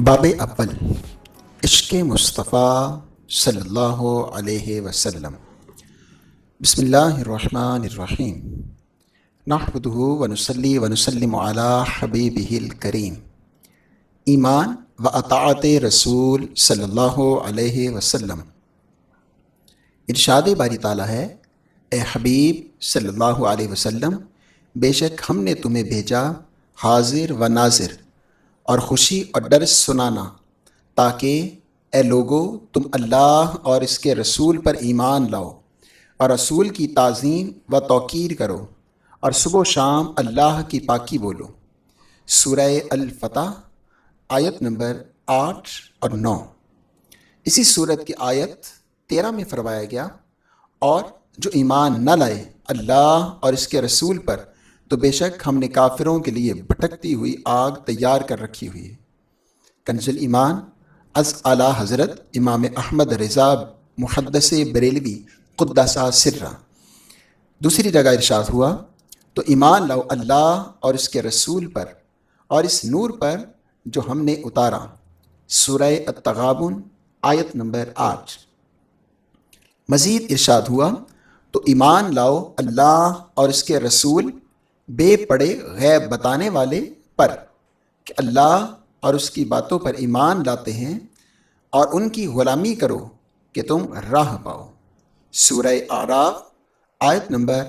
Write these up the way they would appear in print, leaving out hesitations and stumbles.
باب اول عشق مصطفیٰ صلی اللہ علیہ وسلم۔ بسم اللہ الرحمن الرحیم، نحمدہ ونصلی ونسلم علی حبیبہ الکریم۔ ایمان و اطاعت رسول صلی اللہ علیہ وسلم۔ ارشاد باری تعالیٰ ہے، اے حبیب صلی اللہ علیہ وسلم، بے شک ہم نے تمہیں بھیجا حاضر و ناظر اور خوشی اور ڈر سنانا، تاکہ اے لوگو تم اللہ اور اس کے رسول پر ایمان لاؤ اور رسول کی تعظیم و توقیر کرو اور صبح و شام اللہ کی پاکی بولو۔ سورہ الفتح آیت نمبر 8 اور 9۔ اسی صورت کی آیت 13 میں فرمایا گیا، اور جو ایمان نہ لائے اللہ اور اس کے رسول پر تو بے شک ہم نے کافروں کے لیے بھٹکتی ہوئی آگ تیار کر رکھی ہوئی ہے۔ کنز الایمان از اعلیٰ حضرت امام احمد رضا محدث بریلوی قدس سرہ۔ دوسری جگہ ارشاد ہوا، تو ایمان لاؤ اللہ اور اس کے رسول پر اور اس نور پر جو ہم نے اتارا۔ سورہ التغابن آیت نمبر 8۔ مزید ارشاد ہوا، تو ایمان لاؤ اللہ اور اس کے رسول بے پڑے غیب بتانے والے پر، کہ اللہ اور اس کی باتوں پر ایمان لاتے ہیں اور ان کی غلامی کرو کہ تم راہ پاؤ۔ سورہ اعراف آیت نمبر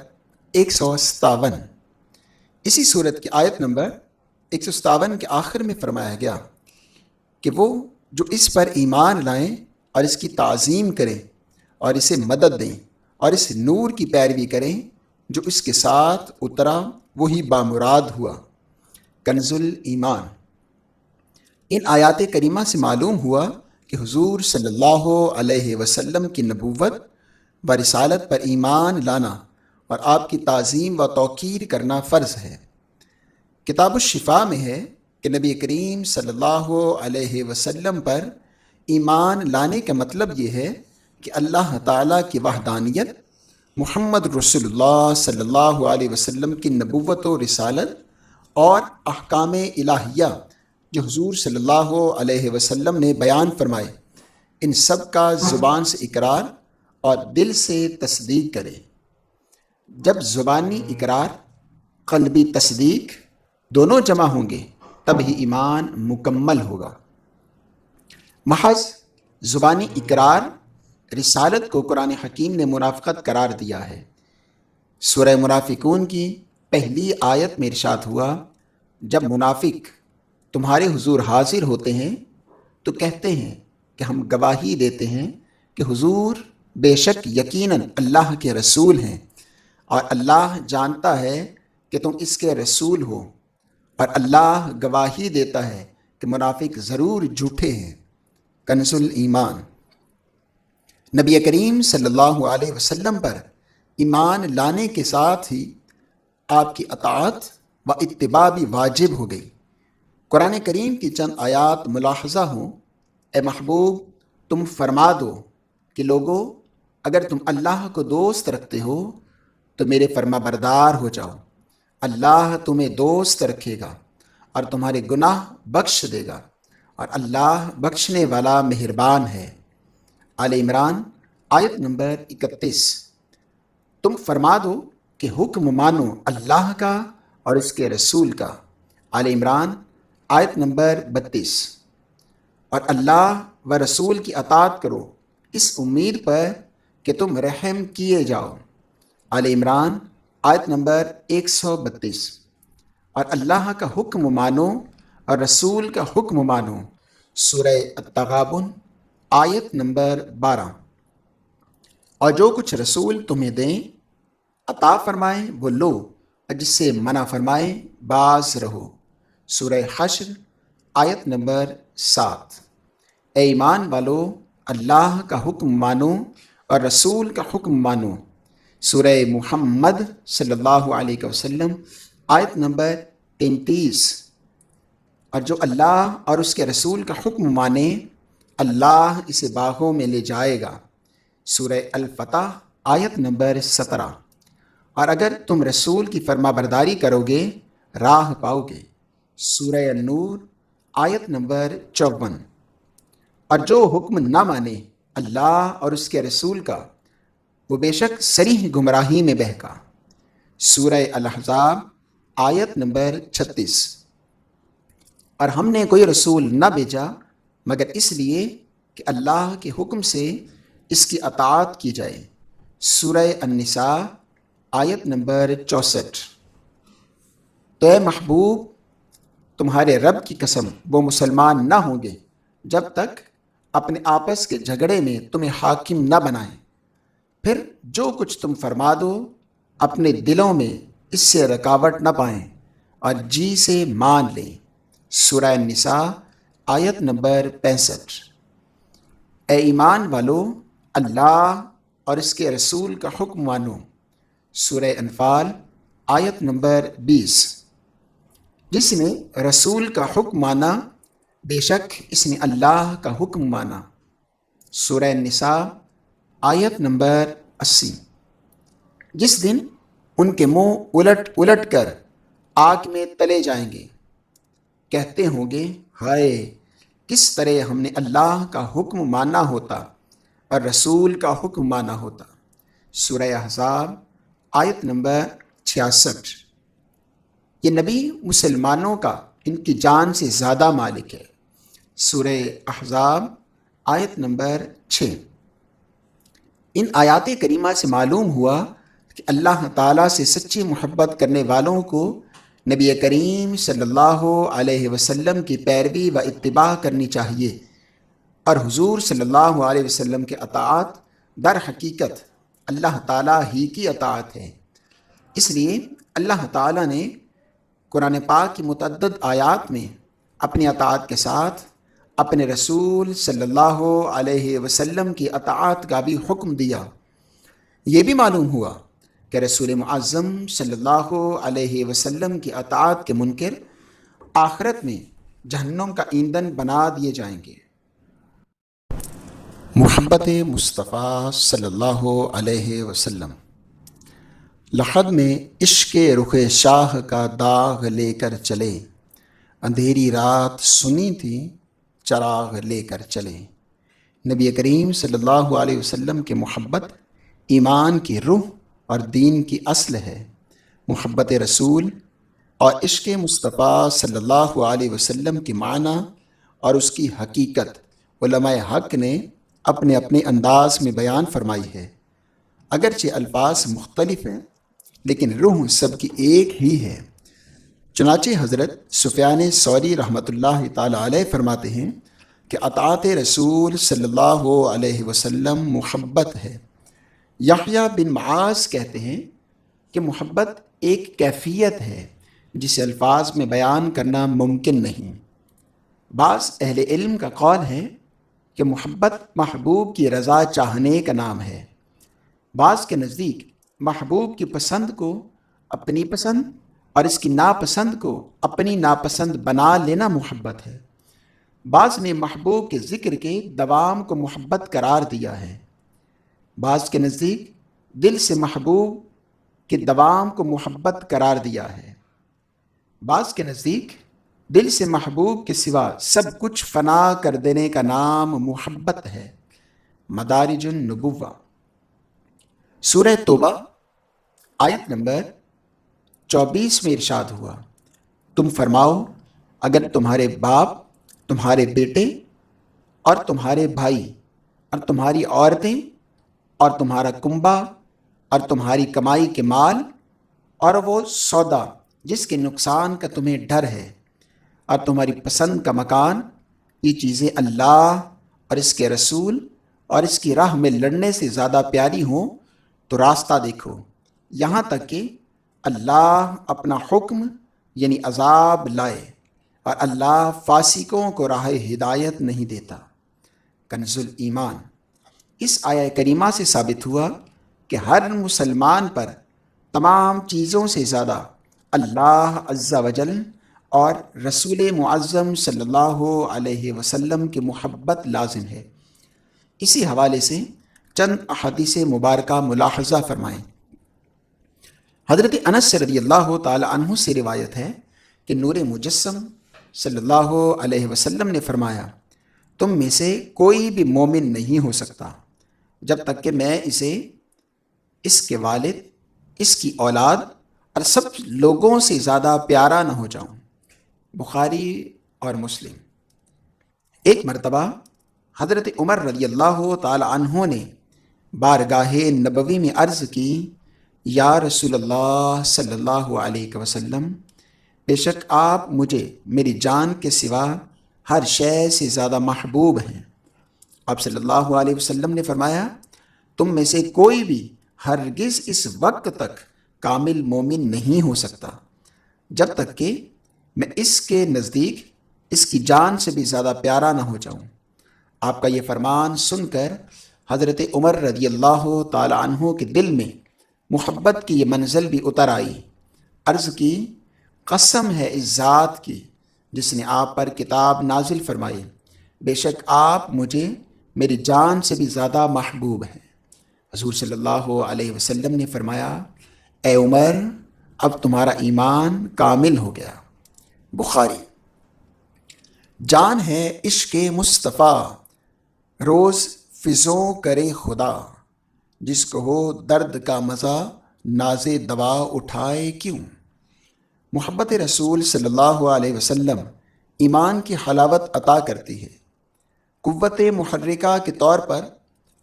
157۔ اسی صورت کی آیت نمبر 157 کے آخر میں فرمایا گیا کہ وہ جو اس پر ایمان لائیں اور اس کی تعظیم کریں اور اسے مدد دیں اور اس نور کی پیروی کریں جو اس کے ساتھ اترا، وہی بامراد ہوا۔ کنز الایمان۔ ان آیات کریمہ سے معلوم ہوا کہ حضور صلی اللہ علیہ وسلم کی نبوت و رسالت پر ایمان لانا اور آپ کی تعظیم و توقیر کرنا فرض ہے۔ کتاب الشفاء میں ہے کہ نبی کریم صلی اللہ علیہ وسلم پر ایمان لانے کا مطلب یہ ہے کہ اللہ تعالیٰ کی وحدانیت، محمد رسول اللہ صلی اللہ علیہ وسلم کی نبوت و رسالت اور احکام الہیہ جو حضور صلی اللہ علیہ وسلم نے بیان فرمائے، ان سب کا زبان سے اقرار اور دل سے تصدیق کرے۔ جب زبانی اقرار، قلبی تصدیق دونوں جمع ہوں گے تب ہی ایمان مکمل ہوگا۔ محض زبانی اقرار رسالت کو قرآن حکیم نے منافقت قرار دیا ہے۔ سورہ منافقون کی پہلی آیت میں ارشاد ہوا، جب منافق تمہارے حضور حاضر ہوتے ہیں تو کہتے ہیں کہ ہم گواہی دیتے ہیں کہ حضور بے شک یقیناً اللہ کے رسول ہیں، اور اللہ جانتا ہے کہ تم اس کے رسول ہو، اور اللہ گواہی دیتا ہے کہ منافق ضرور جھوٹے ہیں۔ کنز الایمان۔ نبی کریم صلی اللہ علیہ وسلم پر ایمان لانے کے ساتھ ہی آپ کی اطاعت و اتباع بھی واجب ہو گئی۔ قرآن کریم کی چند آیات ملاحظہ ہوں، اے محبوب تم فرما دو کہ لوگو اگر تم اللہ کو دوست رکھتے ہو تو میرے فرما بردار ہو جاؤ، اللہ تمہیں دوست رکھے گا اور تمہارے گناہ بخش دے گا، اور اللہ بخشنے والا مہربان ہے۔ آل عمران آیت نمبر 31۔ تم فرما دو کہ حکم مانو اللہ کا اور اس کے رسول کا۔ آل عمران آیت نمبر 32۔ اور اللہ و رسول کی اطاعت کرو اس امید پر کہ تم رحم کیے جاؤ۔ آل عمران آیت نمبر 132۔ اور اللہ کا حکم مانو اور رسول کا حکم مانو۔ سورہ التغابن آیت نمبر 12۔ اور جو کچھ رسول تمہیں دیں عطا فرمائیں وہ لو، اور جس سے منع فرمائیں باز رہو۔ سورہ حشر آیت نمبر 7۔ اے ایمان والو، اللہ کا حکم مانو اور رسول کا حکم مانو۔ سورہ محمد صلی اللہ علیہ وسلم آیت نمبر 33۔ اور جو اللہ اور اس کے رسول کا حکم مانے اللہ اسے باغوں میں لے جائے گا۔ سورہ الفتح آیت نمبر 17۔ اور اگر تم رسول کی فرما برداری کرو گے راہ پاؤ گے۔ سورہ النور آیت نمبر 54۔ اور جو حکم نہ مانے اللہ اور اس کے رسول کا وہ بے شک صریح گمراہی میں بہکا۔ سورہ الاحزاب آیت نمبر 36۔ اور ہم نے کوئی رسول نہ بھیجا مگر اس لیے کہ اللہ کے حکم سے اس کی اطاعت کی جائے۔ سورہ النساء آیت نمبر 64۔ تو اے محبوب تمہارے رب کی قسم وہ مسلمان نہ ہوں گے جب تک اپنے آپس کے جھگڑے میں تمہیں حاکم نہ بنائیں، پھر جو کچھ تم فرما دو اپنے دلوں میں اس سے رکاوٹ نہ پائیں اور جی سے مان لیں۔ سورہ النساء آیت نمبر 65۔ اے ایمان والو اللہ اور اس کے رسول کا حکم مانو۔ سورہ انفال آیت نمبر 20۔ جس نے رسول کا حکم مانا بے شک اس نے اللہ کا حکم مانا۔ سورہ النساء آیت نمبر 80۔ جس دن ان کے منہ الٹ الٹ کر آگ میں تلے جائیں گے، کہتے ہوں گے ہائے کس طرح ہم نے اللہ کا حکم مانا ہوتا اور رسول کا حکم مانا ہوتا۔ سورہ احزاب آیت نمبر 66۔ یہ نبی مسلمانوں کا ان کی جان سے زیادہ مالک ہے۔ سورہ احزاب آیت نمبر 6۔ ان آیات کریمہ سے معلوم ہوا کہ اللہ تعالیٰ سے سچی محبت کرنے والوں کو نبی کریم صلی اللہ علیہ وسلم کی پیروی و اتباع کرنی چاہیے، اور حضور صلی اللہ علیہ وسلم کے اطاعت در حقیقت اللہ تعالیٰ ہی کی اطاعت ہے۔ اس لیے اللہ تعالیٰ نے قرآن پاک کی متعدد آیات میں اپنی اطاعت کے ساتھ اپنے رسول صلی اللہ علیہ وسلم کی اطاعت کا بھی حکم دیا۔ یہ بھی معلوم ہوا کہ رسول معظم صلی اللہ علیہ وسلم کی اطاعت کے منکر آخرت میں جہنم کا ایندھن بنا دیے جائیں گے۔ محبت مصطفیٰ صلی اللہ علیہ وسلم۔ لحد میں عشق رخ شاہ کا داغ لے کر چلے، اندھیری رات سنی تھی چراغ لے کر چلے۔ نبی کریم صلی اللہ علیہ وسلم کی محبت ایمان کی روح اور دین کی اصل ہے۔ محبت رسول اور عشق مصطفیٰ صلی اللہ علیہ وسلم کی معنی اور اس کی حقیقت علماء حق نے اپنے اپنے انداز میں بیان فرمائی ہے۔ اگرچہ الفاظ مختلف ہیں لیکن روح سب کی ایک ہی ہے۔ چنانچہ حضرت سفیان ثوری رحمۃ اللہ تعالی علیہ فرماتے ہیں کہ اطاعت رسول صلی اللہ علیہ وسلم محبت ہے۔ یحییٰ بن معاذ کہتے ہیں کہ محبت ایک کیفیت ہے جسے الفاظ میں بیان کرنا ممکن نہیں۔ بعض اہل علم کا قول ہے کہ محبت محبوب کی رضا چاہنے کا نام ہے۔ بعض کے نزدیک محبوب کی پسند کو اپنی پسند اور اس کی ناپسند کو اپنی ناپسند بنا لینا محبت ہے۔ بعض نے محبوب کے ذکر کے دوام کو محبت قرار دیا ہے۔ بعض کے نزدیک دل سے محبوب کے دوام کو محبت قرار دیا ہے۔ بعض کے نزدیک دل سے محبوب کے سوا سب کچھ فنا کر دینے کا نام محبت ہے۔ مدارج النبوہ سورہ توبہ آیت نمبر 24 میں ارشاد ہوا، تم فرماؤ اگر تمہارے باپ، تمہارے بیٹے اور تمہارے بھائی اور تمہاری عورتیں اور تمہارا کنبہ اور تمہاری کمائی کے مال اور وہ سودا جس کے نقصان کا تمہیں ڈر ہے اور تمہاری پسند کا مکان، یہ چیزیں اللہ اور اس کے رسول اور اس کی راہ میں لڑنے سے زیادہ پیاری ہوں تو راستہ دیکھو، یہاں تک کہ اللہ اپنا حکم یعنی عذاب لائے، اور اللہ فاسقوں کو راہ ہدایت نہیں دیتا۔ کنز الایمان۔ اس آیہ کریمہ سے ثابت ہوا کہ ہر مسلمان پر تمام چیزوں سے زیادہ اللہ عز و جل اور رسول معظم صلی اللہ علیہ وسلم کی محبت لازم ہے۔ اسی حوالے سے چند احادیث مبارکہ ملاحظہ فرمائیں۔ حضرت انس رضی اللہ تعالی عنہ سے روایت ہے کہ نور مجسم صلی اللہ علیہ وسلم نے فرمایا تم میں سے کوئی بھی مومن نہیں ہو سکتا جب تک کہ میں اسے، اس کے والد، اس کی اولاد اور سب لوگوں سے زیادہ پیارا نہ ہو جاؤں۔ بخاری اور مسلم۔ ایک مرتبہ حضرت عمر رضی اللہ تعالی عنہ نے بارگاہ نبوی میں عرض کی، یا رسول اللہ صلی اللہ علیہ وسلم، بے شک آپ مجھے میری جان کے سوا ہر شے سے زیادہ محبوب ہیں۔ آپ صلی اللہ علیہ وسلم نے فرمایا تم میں سے کوئی بھی ہرگز اس وقت تک کامل مومن نہیں ہو سکتا جب تک کہ میں اس کے نزدیک اس کی جان سے بھی زیادہ پیارا نہ ہو جاؤں۔ آپ کا یہ فرمان سن کر حضرت عمر رضی اللہ تعالی عنہ کے دل میں محبت کی یہ منزل بھی اتر آئی۔ عرض کی، قسم ہے اس ذات کی جس نے آپ پر کتاب نازل فرمائی، بے شک آپ مجھے میری جان سے بھی زیادہ محبوب ہیں۔ حضور صلی اللہ علیہ وسلم نے فرمایا، اے عمر، اب تمہارا ایمان کامل ہو گیا۔ بخاری۔ جان ہے عشق مصطفیٰ، روز فضوں کرے خدا، جس کو ہو درد کا مزہ ناز دوا اٹھائے کیوں۔ محبت رسول صلی اللہ علیہ وسلم ایمان کی حلاوت عطا کرتی ہے، قوت محرکہ کے طور پر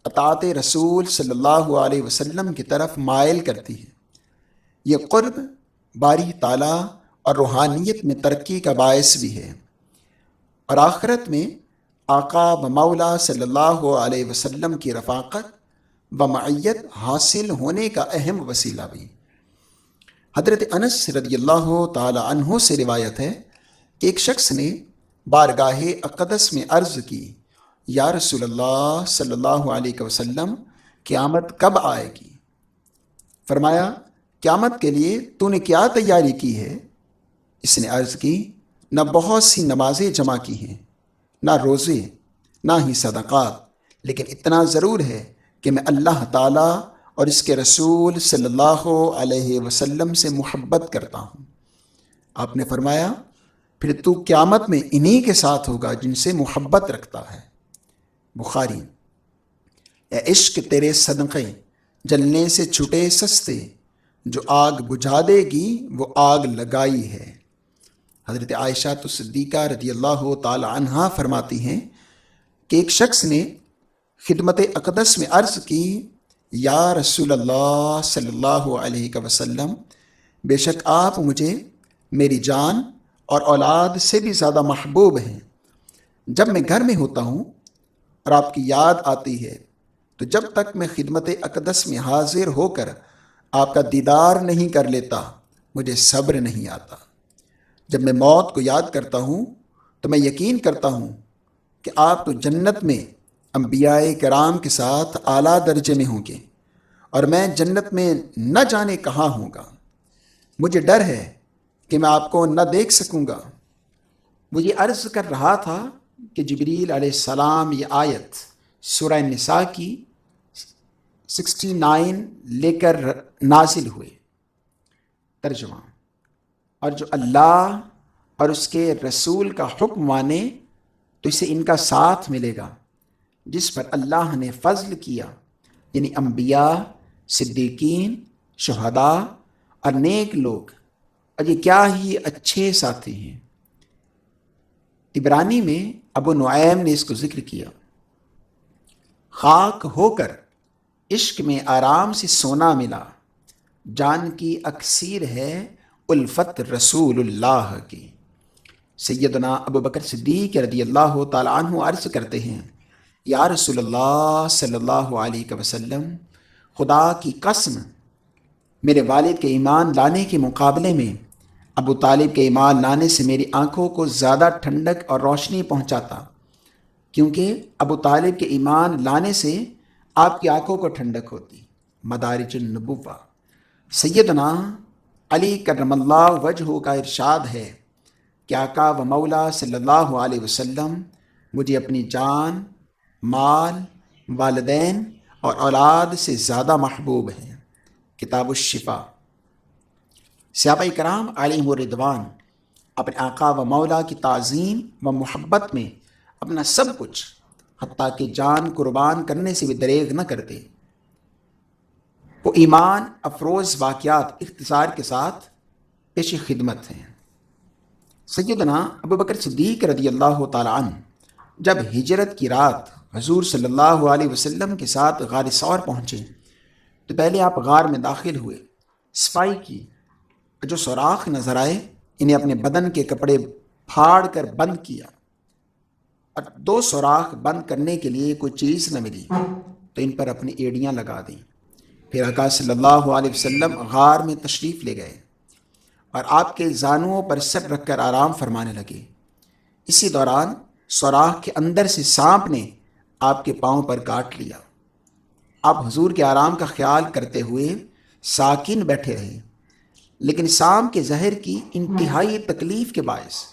اطاعت رسول صلی اللہ علیہ وسلم کی طرف مائل کرتی ہے۔ یہ قرب باری تعالیٰ اور روحانیت میں ترقی کا باعث بھی ہے، اور آخرت میں آقا و مولا صلی اللہ علیہ وسلم کی رفاقت و معیت حاصل ہونے کا اہم وسیلہ بھی۔ حضرت انس رضی اللہ تعالی عنہ سے روایت ہے کہ ایک شخص نے بارگاہ اقدس میں عرض کی، یا رسول اللہ صلی اللہ علیہ وسلم، قیامت کب آئے گی؟ فرمایا، قیامت کے لیے تو نے کیا تیاری کی ہے؟ اس نے عرض کی، نہ بہت سی نمازیں جمع کی ہیں، نہ روزے، نہ ہی صدقات، لیکن اتنا ضرور ہے کہ میں اللہ تعالیٰ اور اس کے رسول صلی اللہ علیہ وسلم سے محبت کرتا ہوں۔ آپ نے فرمایا، پھر تو قیامت میں انہی کے ساتھ ہوگا جن سے محبت رکھتا ہے۔ بخاری۔ اے عشق تیرے صدقے جلنے سے چھٹے سستے، جو آگ بجھا دے گی وہ آگ لگائی ہے۔ حضرت عائشہ صدیقہ رضی اللہ تعالی عنہا فرماتی ہیں کہ ایک شخص نے خدمت اقدس میں عرض کی، یا رسول اللہ صلی اللہ علیہ وسلم، بے شک آپ مجھے میری جان اور اولاد سے بھی زیادہ محبوب ہیں۔ جب میں گھر میں ہوتا ہوں اور آپ کی یاد آتی ہے تو جب تک میں خدمت اقدس میں حاضر ہو کر آپ کا دیدار نہیں کر لیتا مجھے صبر نہیں آتا۔ جب میں موت کو یاد کرتا ہوں تو میں یقین کرتا ہوں کہ آپ تو جنت میں انبیاء کرام کے ساتھ اعلیٰ درجے میں ہوں گے اور میں جنت میں نہ جانے کہاں ہوں گا۔ مجھے ڈر ہے کہ میں آپ کو نہ دیکھ سکوں گا۔ وہ یہ عرض کر رہا تھا کہ جبریل علیہ السلام یہ آیت سورہ نساء کی 69 لے کر نازل ہوئے۔ ترجمہ: اور جو اللہ اور اس کے رسول کا حکم مانے تو اسے ان کا ساتھ ملے گا جس پر اللہ نے فضل کیا، یعنی انبیاء، صدیقین، شہداء اور نیک لوگ، اور یہ کیا ہی اچھے ساتھی ہیں۔ عبرانی میں ابو نعیم نے اس کو ذکر کیا، خاک ہو کر عشق میں آرام سے سونا ملا، جان کی اکثیر ہے الفت رسول اللہ کی۔ سیدنا ابو بکر صدیق رضی اللہ تعالی عنہ عرض کرتے ہیں، یا رسول اللہ صلی اللہ علیہ وسلم، خدا کی قسم، میرے والد کے ایمان لانے کے مقابلے میں ابو طالب کے ایمان لانے سے میری آنکھوں کو زیادہ ٹھنڈک اور روشنی پہنچاتا، کیونکہ ابو طالب کے ایمان لانے سے آپ کی آنکھوں کو ٹھنڈک ہوتی۔ مدارج النبوہ۔ سیدنا علی کرم اللہ وجہہ کا ارشاد ہے کہ آقا و مولا صلی اللہ علیہ وسلم مجھے اپنی جان، مال، والدین اور اولاد سے زیادہ محبوب ہیں۔ کتاب الشفا۔ صحابہ کرام علیہم الرضوان اپنے آقا و مولا کی تعظیم و محبت میں اپنا سب کچھ حتیٰ کہ جان قربان کرنے سے بھی دریغ نہ کرتے۔ وہ ایمان افروز واقعات اختصار کے ساتھ پیش خدمت ہیں۔ سیدنا ابوبکر صدیق رضی اللہ تعالیٰ عنہ جب ہجرت کی رات حضور صلی اللہ علیہ وسلم کے ساتھ غار ثور پہنچے تو پہلے آپ غار میں داخل ہوئے، صفائی کی، جو سوراخ نظر آئے انہیں اپنے بدن کے کپڑے پھاڑ کر بند کیا، اور 2 سوراخ بند کرنے کے لیے کوئی چیز نہ ملی تو ان پر اپنی ایڑیاں لگا دیں۔ پھر آقا صلی اللہ علیہ وسلم غار میں تشریف لے گئے اور آپ کے زانوؤں پر سر رکھ کر آرام فرمانے لگے۔ اسی دوران سوراخ کے اندر سے سانپ نے آپ کے پاؤں پر کاٹ لیا۔ آپ حضور کے آرام کا خیال کرتے ہوئے ساکن بیٹھے رہے، لیکن سانپ کے زہر کی انتہائی تکلیف کے باعث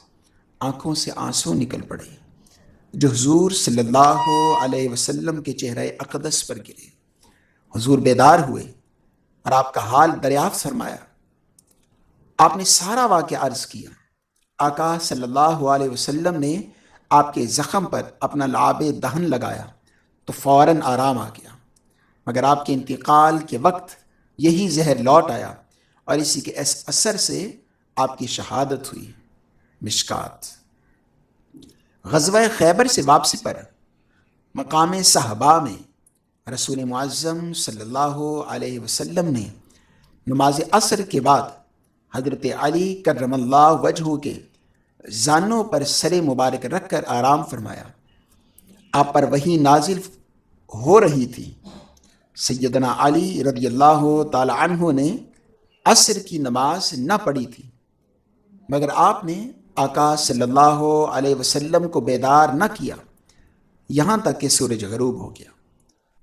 آنکھوں سے آنسو نکل پڑے جو حضور صلی اللہ علیہ وسلم کے چہرہ اقدس پر گرے۔ حضور بیدار ہوئے اور آپ کا حال دریافت فرمایا۔ آپ نے سارا واقعہ عرض کیا۔ آقا صلی اللہ علیہ وسلم نے آپ کے زخم پر اپنا لعاب دہن لگایا تو فوراً آرام آ گیا، مگر آپ کے انتقال کے وقت یہی زہر لوٹ آیا اور اسی کے اثر سے آپ کی شہادت ہوئی۔ مشکات۔ غزوہ خیبر سے واپسی پر مقام صحابہ میں رسول معظم صلی اللہ علیہ وسلم نے نماز عصر کے بعد حضرت علی کرم اللہ وجہہ کے زانوں پر سر مبارک رکھ کر آرام فرمایا۔ آپ پر وحی نازل ہو رہی تھی۔ سیدنا علی رضی اللہ تعالی عنہ نے عصر کی نماز نہ پڑھی تھی، مگر آپ نے آقا صلی اللہ علیہ وسلم کو بیدار نہ کیا یہاں تک کہ سورج غروب ہو گیا۔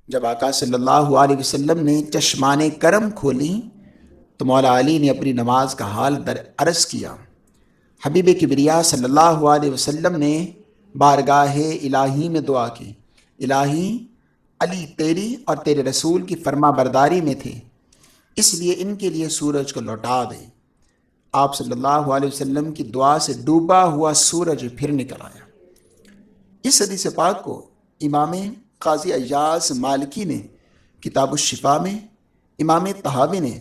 جب آقا صلی اللہ علیہ وسلم نے چشمان کرم کھولیں تو مولا علی نے اپنی نماز کا حال در عرض کیا۔ حبیب کبریا صلی اللہ علیہ وسلم نے بارگاہ الہی میں دعا کی، الہی علی تیری اور تیرے رسول کی فرما برداری میں تھے، اس لیے ان کے لیے سورج کو لوٹا دے۔ آپ صلی اللہ علیہ وسلم کی دعا سے ڈوبا ہوا سورج پھر نکل آیا۔ اس حدیث پاک کو امام قاضی ایاز مالکی نے کتاب الشفا میں، امام طحاوی نے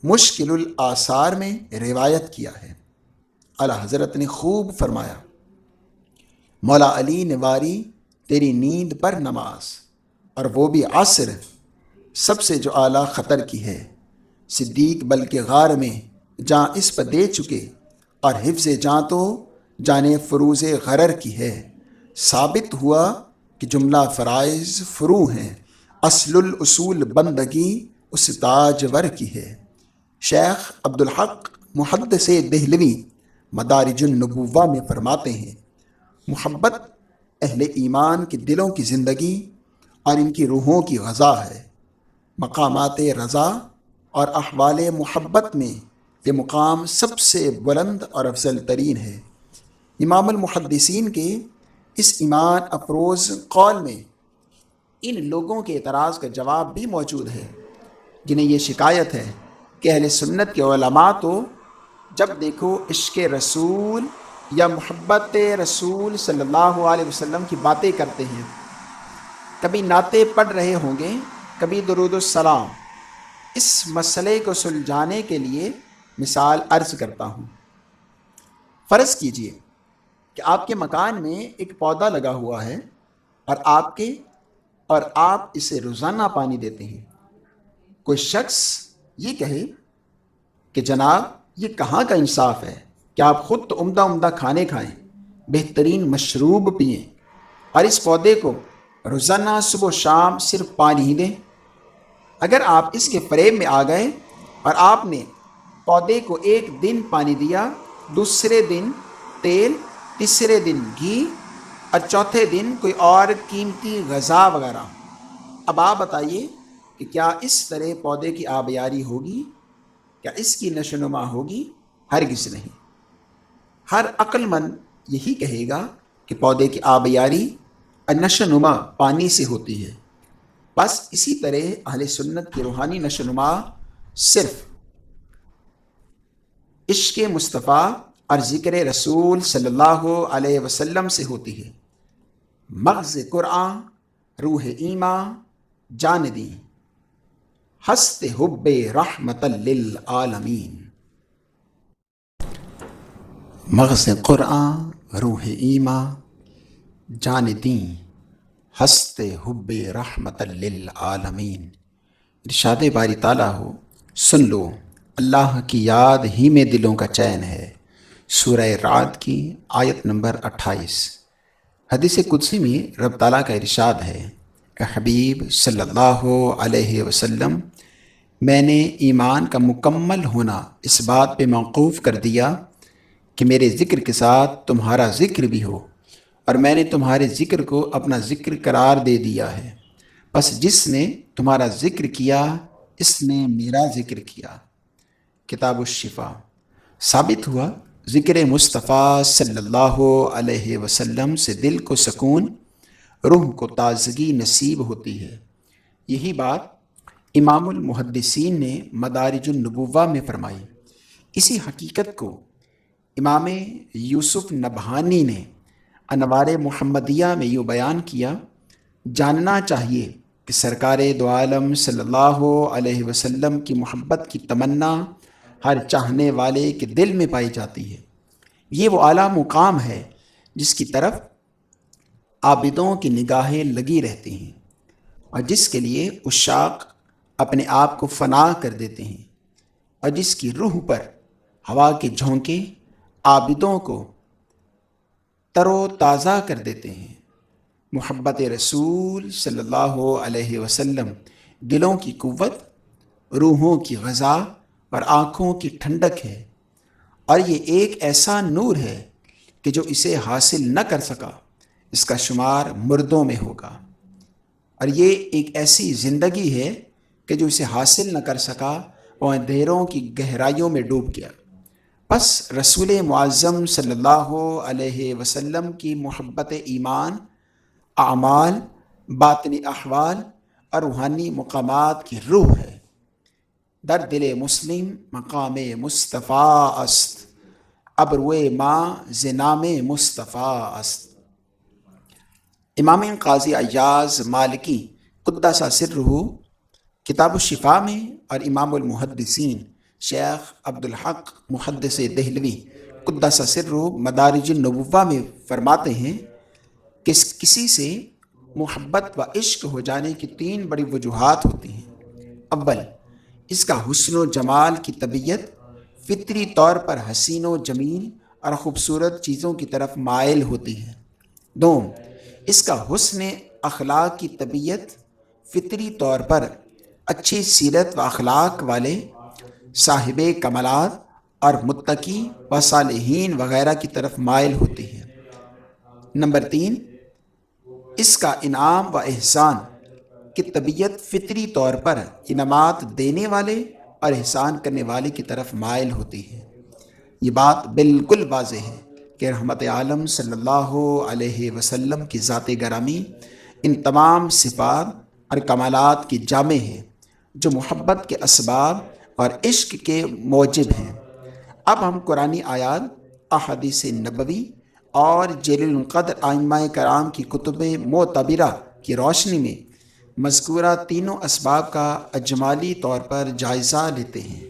مشکل الآثار میں روایت کیا ہے۔ اعلیٰ حضرت نے خوب فرمایا، مولا علی نے واری تیری نیند پر نماز، اور وہ بھی عصر، سب سے جو اعلیٰ خطر کی ہے۔ صدیق بلکہ غار میں جاں اس پر دے چکے، اور حفظ جاں تو جانے فروز غرر کی ہے۔ ثابت ہوا کہ جملہ فرائض فرو ہیں، اصل الاصول بندگی اس تاجور کی ہے۔ شیخ عبدالحق محدث دہلوی مدارج النبوہ میں فرماتے ہیں، محبت اہل ایمان کے دلوں کی زندگی اور ان کی روحوں کی غذا ہے۔ مقامات رضا اور احوال محبت میں یہ مقام سب سے بلند اور افضل ترین ہے۔ امام المحدثین کے اس ایمان افروز قول میں ان لوگوں کے اعتراض کا جواب بھی موجود ہے جنہیں یہ شکایت ہے کہ اہل سنت کے علماء تو جب دیکھو عشق رسول یا محبت رسول صلی اللہ علیہ وسلم کی باتیں کرتے ہیں، کبھی نعتیں پڑھ رہے ہوں گے، کبھی درود السلام۔ اس مسئلے کو سلجھانے کے لیے مثال عرض کرتا ہوں۔ فرض کیجئے کہ آپ کے مکان میں ایک پودا لگا ہوا ہے اور آپ اسے روزانہ پانی دیتے ہیں۔ کوئی شخص یہ کہے کہ جناب یہ کہاں کا انصاف ہے کہ آپ خود تو عمدہ عمدہ کھانے کھائیں، بہترین مشروب پئیں، اور اس پودے کو روزانہ صبح و شام صرف پانی ہی دیں۔ اگر آپ اس کے فریب میں آ گئے اور آپ نے پودے کو ایک دن پانی دیا، دوسرے دن تیل، تیسرے دن گھی، اور چوتھے دن کوئی اور قیمتی غذا وغیرہ، اب آپ بتائیے کہ کیا اس طرح پودے کی آبیاری ہوگی؟ کیا اس کی نشو و نما ہوگی؟ ہرگز نہیں۔ ہر عقل مند یہی کہے گا کہ پودے کی آبیاری اور نشو و نما پانی سے ہوتی ہے۔ بس اسی طرح اہل سنت کی روحانی نشو و نما صرف عشق مصطفیٰ اور ذکر رسول صلی اللہ علیہ وسلم سے ہوتی ہے۔ مغز قرآن روح ایمان جان دی، ہست حب رحمت للعالمین۔ مغز قرآن روح ایمان جان دیں، ہست حب رحمت للعالمین۔ ارشاد باری تعالیٰ ہو، سن لو اللہ کی یاد ہی میں دلوں کا چین ہے۔ سورہ رعد کی آیت نمبر 28۔ حدیث قدسی میں رب تعالیٰ کا ارشاد ہے، اے حبیب صلی اللہ علیہ وسلم، میں نے ایمان کا مکمل ہونا اس بات پہ موقوف کر دیا کہ میرے ذکر کے ساتھ تمہارا ذکر بھی ہو، اور میں نے تمہارے ذکر کو اپنا ذکر قرار دے دیا ہے، بس جس نے تمہارا ذکر کیا اس نے میرا ذکر کیا۔ کتاب الشفا۔ ثابت ہوا ذکر مصطفیٰ صلی اللہ علیہ وسلم سے دل کو سکون، روح کو تازگی نصیب ہوتی ہے۔ یہی بات امام المحدثین نے مدارج النبوہ میں فرمائی۔ اسی حقیقت کو امام یوسف نبہانی نے انوار محمدیہ میں یوں بیان کیا، جاننا چاہیے کہ سرکار دو عالم صلی اللہ علیہ وسلم کی محبت کی تمنا ہر چاہنے والے کے دل میں پائی جاتی ہے۔ یہ وہ اعلیٰ مقام ہے جس کی طرف عابدوں کی نگاہیں لگی رہتی ہیں، اور جس کے لیے عشاق اپنے آپ کو فنا کر دیتے ہیں، اور جس کی روح پر ہوا کے جھونکے عابدوں کو تر و تازہ کر دیتے ہیں۔ محبت رسول صلی اللہ علیہ وسلم دلوں کی قوت، روحوں کی غذا اور آنکھوں کی ٹھنڈک ہے، اور یہ ایک ایسا نور ہے کہ جو اسے حاصل نہ کر سکا اس کا شمار مردوں میں ہوگا، اور یہ ایک ایسی زندگی ہے کہ جو اسے حاصل نہ کر سکا وہ اندھیروں کی گہرائیوں میں ڈوب گیا۔ پس رسول معظم صلی اللہ علیہ وسلم کی محبت ایمان، اعمال، باطنی احوال اور روحانی مقامات کی روح ہے۔ در دل مسلم مقام مصطفیٰ است، ابروئے ماں ز نام مصطفیٰ است۔ امام قاضی عیاض مالکی قدس سرہ کتاب الشفا میں، اور امام المحدثین شیخ عبدالحق محدث دہلوی قدس سرہ مدارج النبوہ میں فرماتے ہیں کہ کسی سے محبت و عشق ہو جانے کی 3 بڑی وجوہات ہوتی ہیں۔ اول، اس کا حسن و جمال کی طبیعت فطری طور پر حسین و جمیل اور خوبصورت چیزوں کی طرف مائل ہوتی ہے۔ دوم، اس کا حسن اخلاق کی طبیعت فطری طور پر اچھی سیرت و اخلاق والے صاحب کمالات اور متقی و صالحین وغیرہ کی طرف مائل ہوتی ہے۔ نمبر 3، اس کا انعام و احسان کی طبیعت فطری طور پر انعامات دینے والے اور احسان کرنے والے کی طرف مائل ہوتی ہے۔ یہ بات بالکل واضح ہے کہ رحمت عالم صلی اللہ علیہ وسلم کی ذات گرامی ان تمام صفات اور کمالات کی جامع ہے جو محبت کے اسباب اور عشق کے موجب ہیں۔ اب ہم قرآنی آیات، احادیث نبوی اور جلیل القدر ائمہ کرام کی کتب معتبرہ کی روشنی میں مذکورہ تینوں اسباب کا اجمالی طور پر جائزہ لیتے ہیں۔